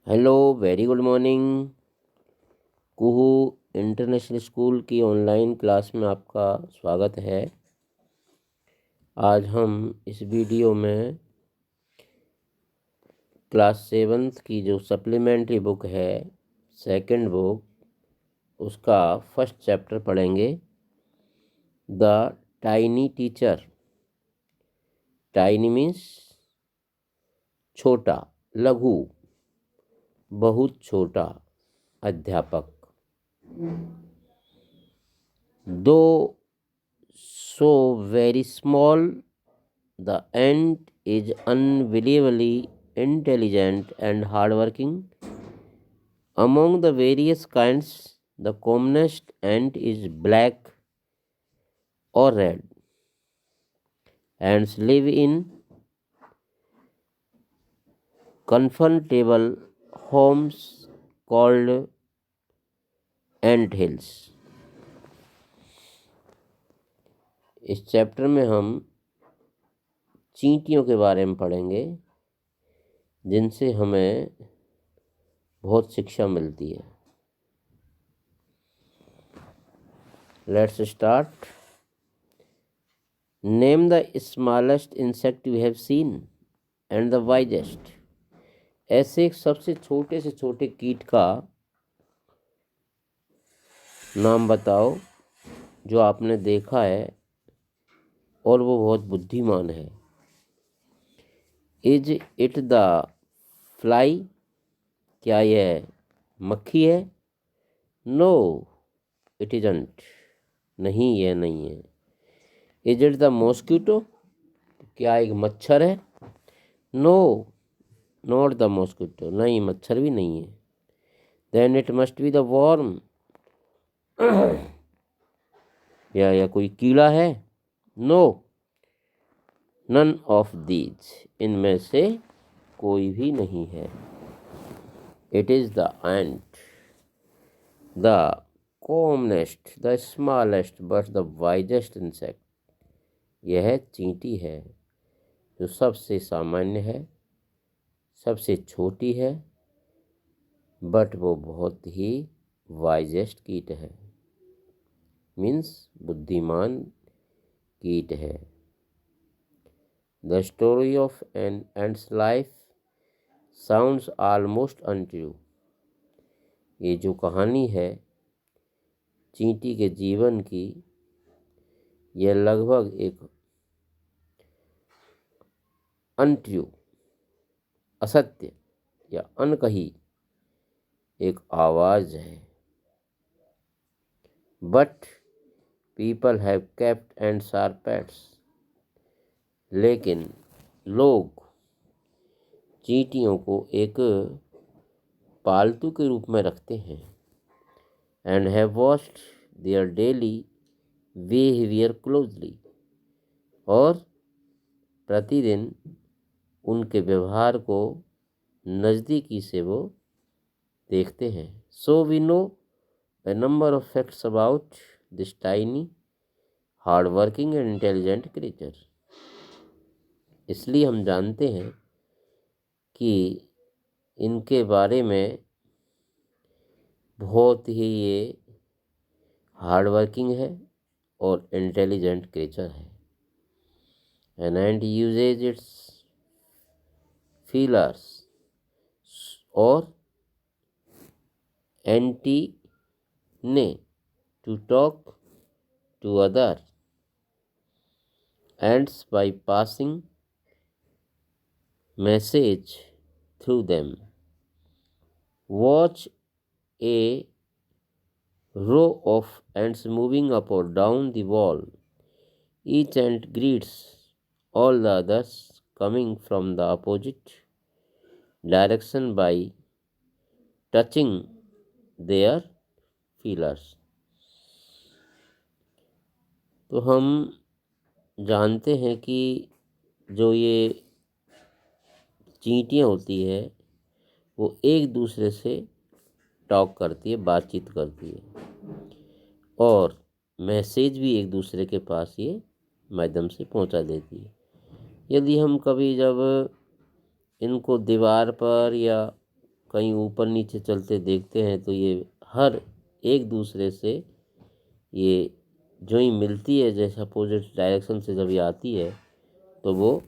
Hello, very good morning. Kuhu international school की online class में आपका स्वागत है। आज हम इस वीडियो में क्लास 7th की जो सप्लीमेंट्री बुक है, सेकंड बुक, उसका फर्स्ट चैप्टर पढ़ेंगे, the tiny teacher. Tiny means छोटा, लघु, बहुत छोटा अध्यापक। दो so very small, the ant is unbelievably intelligent and hardworking. Among the various kinds, the commonest ant is black or red. Ants live in comfortable homes called ant hills. इस chapter में हम चींटियों के बारे में पढ़ेंगे, जिनसे हमें बहुत शिक्षा मिलती है। Let's start. Name the smallest insect you have seen and the wisest. ऐसे एक सबसे छोटे से छोटे कीट का नाम बताओ जो आपने देखा है और वो बहुत बुद्धिमान है। Is it the fly? क्या यह मक्खी है? No it isn't. नहीं, यह नहीं है। Is it the mosquito? क्या एक मच्छर है? No not the mosquito. नहीं, मच्छर भी नहीं है। Then it must be the worm. या कोई कीड़ा है? No none of these. इनमें से कोई भी नहीं है। It is the ant, the commonest, the smallest but the wisest insect. यह चींटी है जो सबसे सामान्य है, सबसे छोटी है, बट वो बहुत ही वाइजेस्ट कीट है, मीन्स बुद्धिमान कीट है। The story of an ant's life sounds almost untrue. ये जो कहानी है चींटी के जीवन की, यह लगभग एक अनट्रू, असत्य या अनकही एक आवाज है। But people have kept ants are pets. लेकिन लोग चींटियों को एक पालतू के रूप में रखते हैं। And have watched their daily behaviour closely. और प्रतिदिन उनके व्यवहार को नज़दीकी से वो देखते हैं। So we know a number of facts about this tiny, hardworking and intelligent creature. इसलिए हम जानते हैं कि इनके बारे में बहुत ही ये हार्ड वर्किंग है और इंटेलिजेंट क्रिएचर है। An ant uses its feelers और antennae to talk to other ants by passing message through them. Watch a row of ants moving up or down the wall. Each ant greets all the others coming from the opposite direction by touching their feelers. तो हम जानते हैं कि जो ये चींटियाँ होती है वो एक दूसरे से टॉक करती है, बातचीत करती है, और मैसेज भी एक दूसरे के पास ये माध्यम से पहुंचा देती है। यदि हम कभी जब इनको दीवार पर या कहीं ऊपर नीचे चलते देखते हैं तो ये हर एक दूसरे से ये जो ही मिलती है, जैसे अपोजिट डायरेक्शन से जब ये आती है तो वो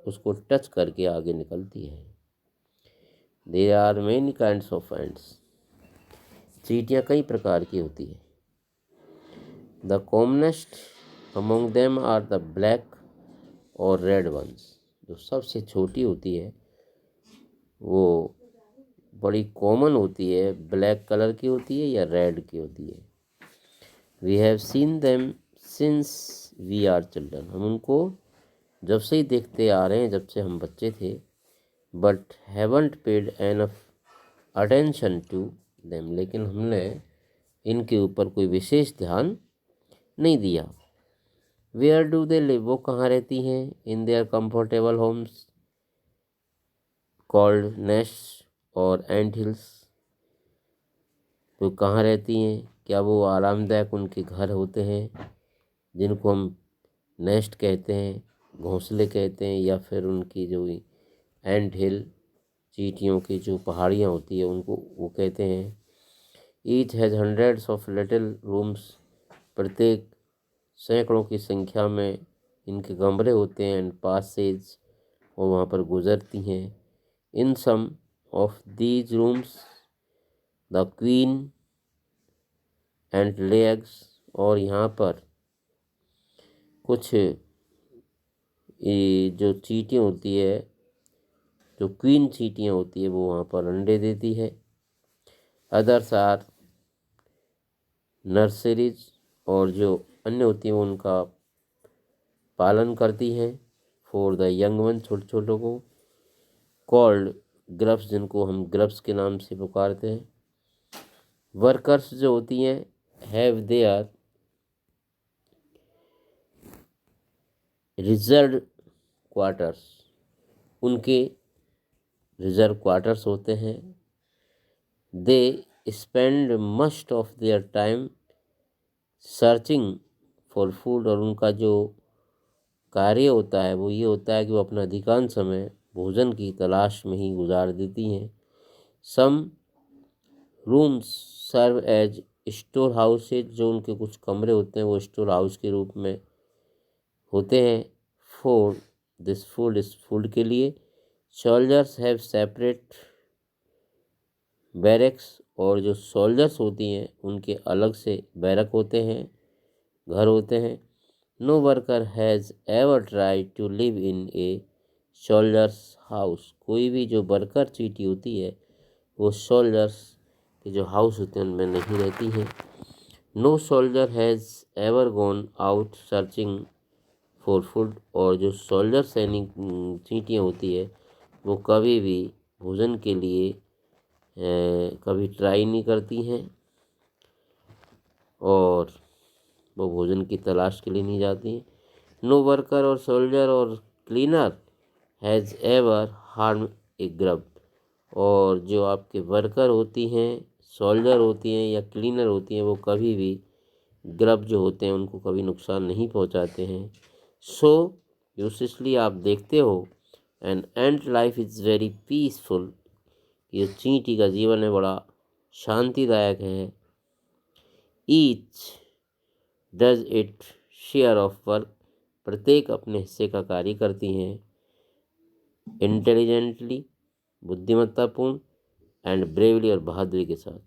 उसको टच करके आगे निकलती है। There are many kinds of ants. चींटियाँ कई प्रकार की होती है। The commonest among them are the black और रेड वंस। जो सबसे छोटी होती है वो बड़ी कॉमन होती है, ब्लैक कलर की होती है या रेड की होती है। We have seen them since we are children. हम उनको जब से ही देखते आ रहे हैं, जब से हम बच्चे थे। But haven't paid enough attention to them. लेकिन हमने इनके ऊपर कोई विशेष ध्यान नहीं दिया। Where do they live. वो कहाँ रहती हैं? In their comfortable homes called nest और एंट हिल्स। तो कहाँ रहती हैं? क्या वो आरामदायक उनके घर होते हैं जिनको हम नेस्ट कहते हैं, घोंसले कहते हैं, या फिर उनकी जो एंट हिल, चींटियों की जो पहाड़ियाँ होती है उनको वो कहते हैं। Each has hundreds of little rooms. प्रत्येक सैकड़ों की संख्या में इनके कमरे होते हैं। एंड पासेज, और वहाँ पर गुजरती हैं। In some of these rooms the queen ant lay eggs. और यहाँ पर कुछ ये जो चींटियाँ होती है, जो क्वीन चींटियाँ होती है, वो वहाँ पर अंडे देती है। Others are nurseries. और जो अन्य होती हैं वो उनका पालन करती हैं। फॉर द यंग वन, छोटे छोटों को। कॉल्ड ग्रब्स, जिनको हम ग्रब्स के नाम से पुकारते हैं। वर्कर्स जो होती हैं, हैव देयर रिजर्व क्वार्टर्स। उनके रिजर्व क्वार्टर्स होते हैं। They spend must of their time searching for food. और उनका जो कार्य होता है वो ये होता है कि वो अपना अधिकांश समय भोजन की तलाश में ही गुजार देती हैं। Some rooms serve as store houses. जो उनके कुछ कमरे होते हैं वो स्टोर हाउस के रूप में होते हैं फॉर दिस फूड, इस फूड के लिए। Soldiers have separate barracks. और जो सोल्जर्स होती हैं उनके अलग से बैरक होते हैं, घर होते हैं। No worker has ever try to live in a soldier's house. कोई भी जो वर्कर चींटी होती है वो सोल्जर्स के जो हाउस होते हैं उनमें नहीं रहती हैं। No soldier has ever gone out searching for food. और जो सोल्जर सैनिक चींटियाँ होती है वो कभी भी भोजन के लिए कभी ट्राई नहीं करती हैं और वो भोजन की तलाश के लिए नहीं जाती हैं। नो वर्कर और सोल्जर और cleaner has ever harm A grub. और जो आपके वर्कर होती हैं, सोल्जर होती हैं या क्लीनर होती हैं, वो कभी भी ग्रब जो होते हैं उनको कभी नुकसान नहीं पहुंचाते हैं। सो यूजली आप देखते हो and ant life is very peaceful. ये चींटी का जीवन है बड़ा शांतिदायक है। Each does it share of work. प्रत्येक अपने हिस्से का कार्य करती हैं। इंटेलिजेंटली, बुद्धिमत्तापूर्ण, एंड ब्रेवली, और बहादुरी के साथ।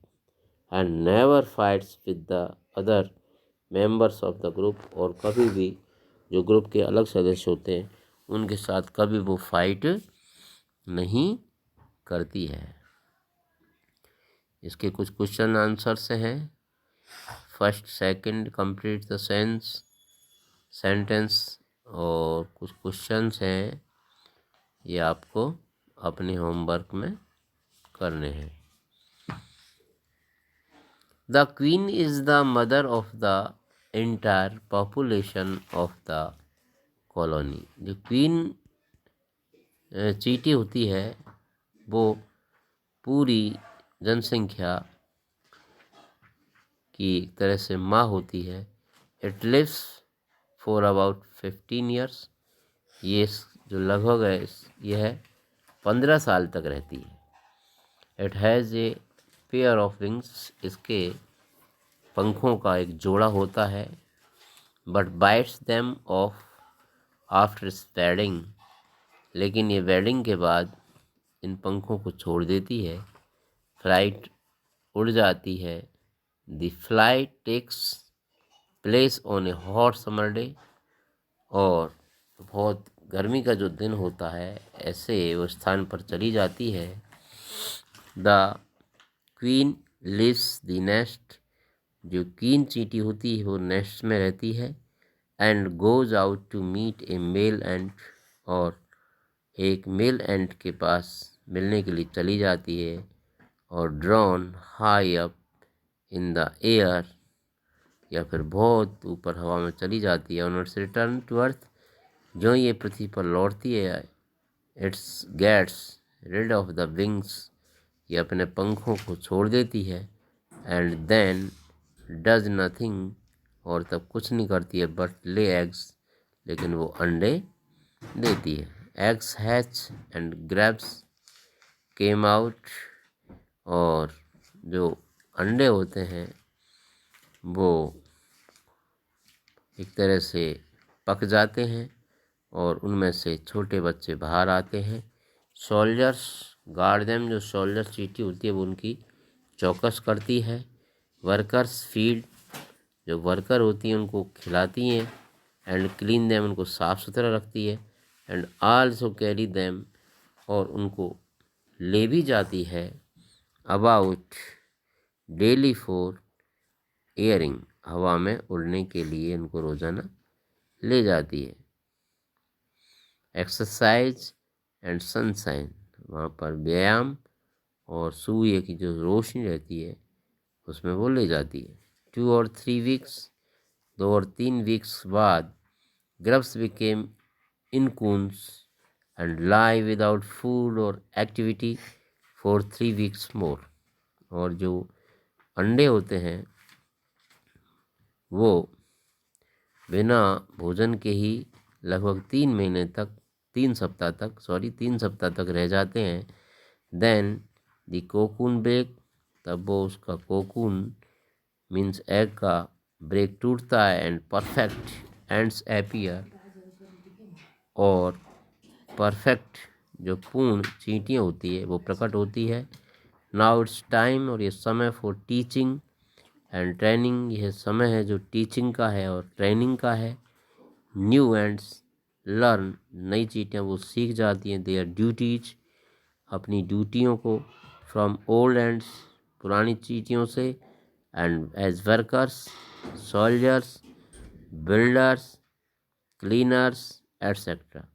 And never fights with the other members of the group. और कभी भी जो ग्रुप के अलग सदस्य होते हैं उनके साथ कभी वो फाइट नहीं करती है। इसके कुछ क्वेश्चन आंसर से हैं। First second complete the sentence. और कुछ क्वेश्चंस हैं, ये आपको अपने होमवर्क में करने हैं। The queen is the mother of the entire population of the colony. जो क्वीन चींटी होती है वो पूरी जनसंख्या की तरह से माँ होती है। It lives for about 15 years. ये जो लगभग है यह 15 साल तक रहती है। It has a pair of wings, इसके पंखों का एक जोड़ा होता है। But bites them off after spading, लेकिन ये वेडिंग के बाद इन पंखों को छोड़ देती है। फ्लाइट उड़ जाती है। The flight takes place on a hot summer day, और बहुत गर्मी का जो दिन होता है ऐसे वो स्थान पर चली जाती है। The queen leaves the nest, जो क्वीन चींटी होती है वो नेस्ट में रहती है। And goes out to meet a male ant, और एक मेल एंट के पास मिलने के लिए चली जाती है। और drawn high up in the air, या फिर बहुत ऊपर हवा में चली जाती है। On its return to earth, जो ये पृथ्वी पर लौटती है, its gets rid of the wings, ये अपने पंखों को छोड़ देती है। एंड देन डज नथिंग, और तब कुछ नहीं करती है बट ले एग्स, लेकिन वो अंडे देती है। Eggs hatch and grabs came out, और जो अंडे होते हैं वो एक तरह से पक जाते हैं और उनमें से छोटे बच्चे बाहर आते हैं। सोल्जर्स गार्ड देम, जो सोल्जर चींटी होती है वो उनकी चौकस करती है। वर्कर्स फीड, जो वर्कर होती हैं उनको खिलाती हैं। एंड क्लीन देम, उनको साफ़ सुथरा रखती है। एंड आल्सो कैरी देम, और उनको ले भी जाती है अबाउट डेली फॉर एयरिंग, हवा में उड़ने के लिए उनको रोज़ाना ले जाती है। एक्सरसाइज एंड सनशाइन, वहाँ पर व्यायाम और सूर्य की जो रोशनी रहती है उसमें वो ले जाती है। 2 और 3 वीक्स, 2 और 3 वीक्स बाद grubs became cocoons and lie without food और एक्टिविटी फॉर 3 वीक्स मोर, और जो अंडे होते हैं वो बिना भोजन के ही लगभग 3 सप्ताह तक रह जाते हैं। देन द कोकून ब्रेक, तब वो उसका कोकून मीन्स एग का ब्रेक टूटता है। एंड परफेक्ट एंड्स एपियर, और परफेक्ट जो पूर्ण चींटियाँ होती है वो प्रकट होती है। नाउ इट्स टाइम, और ये समय फॉर टीचिंग एंड ट्रेनिंग, यह समय है जो टीचिंग का है और ट्रेनिंग का है। न्यू एंड्स लर्न, नई चींटियाँ वो सीख जाती हैं देयर ड्यूटीज, अपनी ड्यूटियों को। फ्रॉम ओल्ड एंड्स, पुरानी चींटियों से। And as workers, soldiers, builders, cleaners etcetera,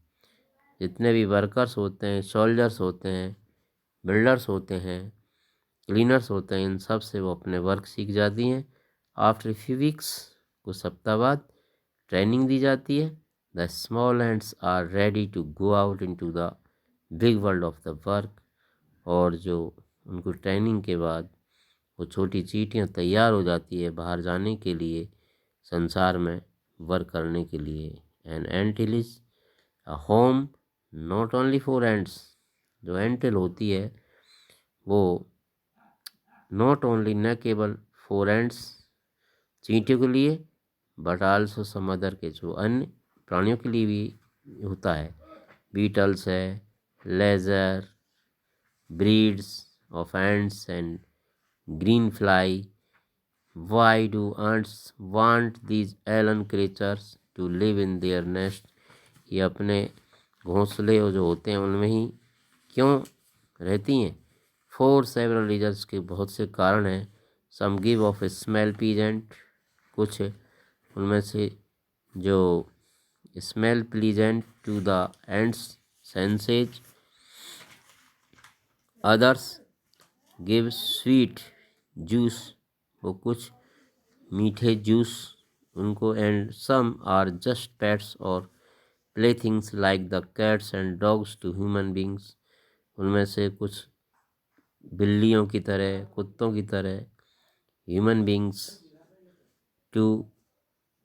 जितने भी वर्कर्स होते हैं, सोल्जर्स होते हैं, बिल्डर्स होते हैं, क्लीनर्स होते हैं, इन सब से वो अपने वर्क सीख जाती हैं। आफ्टर फ्यू वीक्स, कुछ सप्ताह बाद ट्रेनिंग दी जाती है। The small ants are ready to go out into the big world of the work, और जो उनको ट्रेनिंग के बाद वो छोटी चींटियाँ तैयार हो जाती है बाहर जाने के लिए, संसार में वर्क करने के लिए। An anthill is a home not only for ants, जो एंटिल होती है वो नॉट ओनली, न केवल फॉर एंट्स चींटियों के लिए, बट आल्सो सम अदर के जो अन्य प्राणियों के लिए भी होता है। बीटल्स है, lesser, breeds of ants and green fly. Why do ants want these alien creatures to live in their nest, ये अपने घोंसले जो होते हैं उनमें ही क्यों रहती हैं? फॉर सेवरल रीजन्स, के बहुत से कारण हैं। Some give off smell pleasant, कुछ उनमें से जो smell pleasant to the ants senses. Others give sweet juice, वो कुछ मीठे जूस उनको। And some are just pets और play things like the cats and dogs to human beings, उनमें से कुछ बिल्लियों की तरह, कुत्तों की तरह human beings. To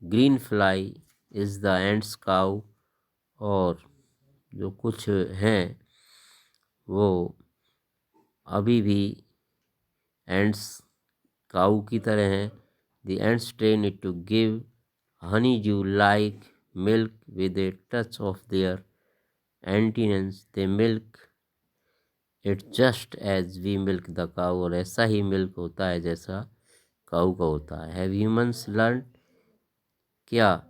green fly is the ants cow, और जो कुछ हैं वो अभी भी एंड्स काऊ की तरह हैं। The ants train it to give honey dew like milk with a touch of their antennas. They milk it just as we milk the cow, और ऐसा ही मिल्क होता है जैसा काऊ का होता है। हैव ह्यूमन्स लर्न, क्या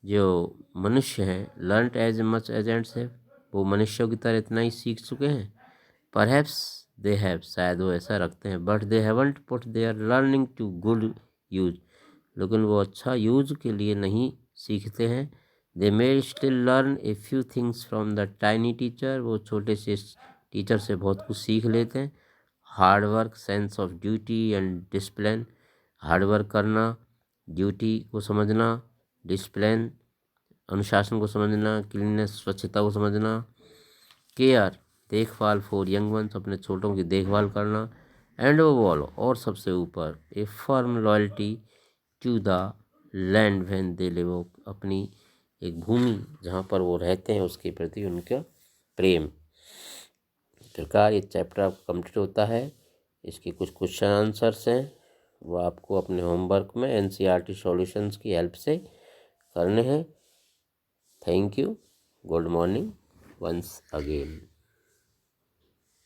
जो मनुष्य हैं, learn as much as ants have, वो मनुष्यों की तरह इतना ही सीख चुके हैं। परहैप्स दे हैव, शायद वो ऐसा रखते हैं। But they haven't put their learning to good use, लेकिन वो अच्छा यूज के लिए नहीं सीखते हैं। They may still learn a few things from the tiny teacher, वो छोटे से टीचर से बहुत कुछ सीख लेते हैं। Hard work, sense of duty and discipline, hard work करना, ड्यूटी को समझना, डिसिप्लिन अनुशासन को समझना, क्लीननेस स्वच्छता को समझना, केयर देखभाल फॉर यंग वंस अपने छोटों की देखभाल करना, एंड ओवरऑल और सबसे ऊपर a firm loyalty to the land when they live, अपनी एक भूमि जहाँ पर वो रहते हैं उसके प्रति उनका प्रेम। प्रकार ये चैप्टर आपका कंप्लीट होता है। इसके कुछ क्वेश्चन आंसर्स हैं, वो आपको अपने होमवर्क में एनसीईआरटी सॉल्यूशंस की हेल्प से करने हैं। Thank you, good morning once again.